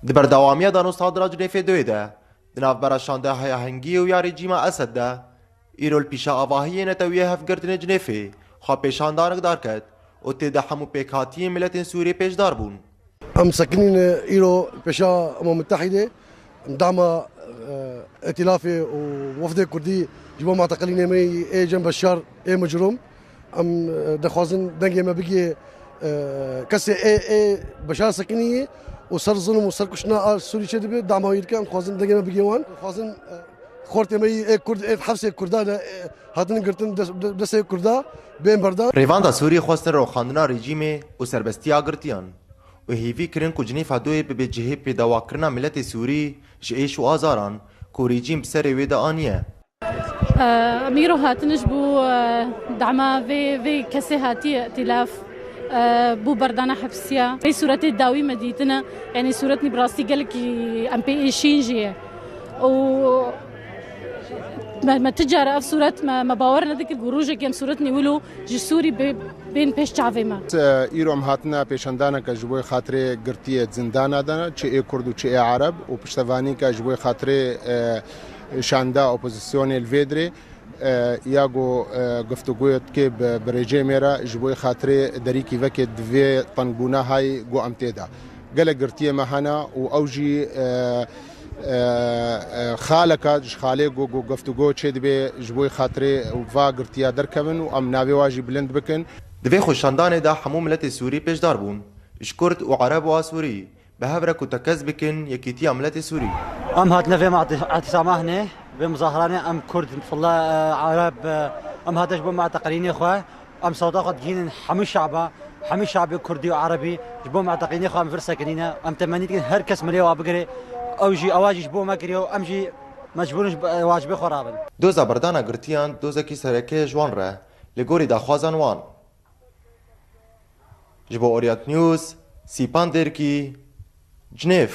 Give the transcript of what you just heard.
di berdewamiya danûstandina Cinêfê Duyê de di navbera şandeheya Hengî û ya rejîma Esed de îrol pîşa avahiyê netewîyê hevgirtinê Cinêfê xwe pêşandanek darket û tê de hemû pêkhatiyên miletên Sûriyê pêşdar bûn. Em sekinîn îro pêşa Umma Muttehîdê dama Îtilafê û Wefdê Kurdî ji bo mateqîlînê me ê Cem Beşar ê micrum em dixwazin dengê me bigê kesê ê Beşar sekinî û ser zulm û serkuştina a Sûrî çê dibe dama wî dike em dixwazin dengê me bigê wan dixwazin xortê me ê Kurd ê hevsê Kurda de hatin girtin destê Kurda bên berdan. Rêvanda Sûriyê xwestin rewxandina rejîmê û serbestiya girtiyan û hêvî kirin ku Cinêfa Duyê bibe cihê pêdawakirina miletê Sûrî ji êş û azaran ku rejîm bi serê wê de aniye. ميرو هاتنش بو دعما في كسي هاتي ائتلاف بو بردانا حبسيا في صورة الداوي مديتنا يعني صورة براستي قالك ام بي ايشينجي و ما تجارة في صورة ما باورنا ذيك الجروجة كم صورتني ولو جسوري بين بيش تعفيما ایرو هاتنا پیشندانه که جوی خاطره گرتیه زندانه دانه چه ای کرد و چه ای عرب و پشتوانی که جوی خاطره شانده اپوزیسیون الویدری یاگو گفتگویت که برجه میره جوی خاطره دری کی وقت دوی تنگونه های گو امتیدا گله گرتیه مهنا و اوجی خالك خالي جو گفتگو چه دبي جوی خاطره و گرتیا درکمن و ام ناوی واجی بلند بکن Divê xweşandanê de hemû miletê Sûrî pêşdar bûn ji Kurd û Ereb û Asûrî bi hev re ku tekez bikin yekîtiya miletê Sûrî. ام هاتنا في اعتصام هنا بمظاهرات ام كرد فلا عرب ام هاتش بو معتقلين اخوه ام صوتاقت جين حمي شعب كردي وعربي جبو معتقلين اخوه ام فرسكنينا ام تمنيت هر كس مليو ابغري اوجي اواجي بو ماكريو امجي مجبورن واجب خرابن Doza berdana girtiyan dozekî serekê ji wan re li gorî daxwazan wan. Ji bo Oryat News, Sîpan Derkî, Cinêv.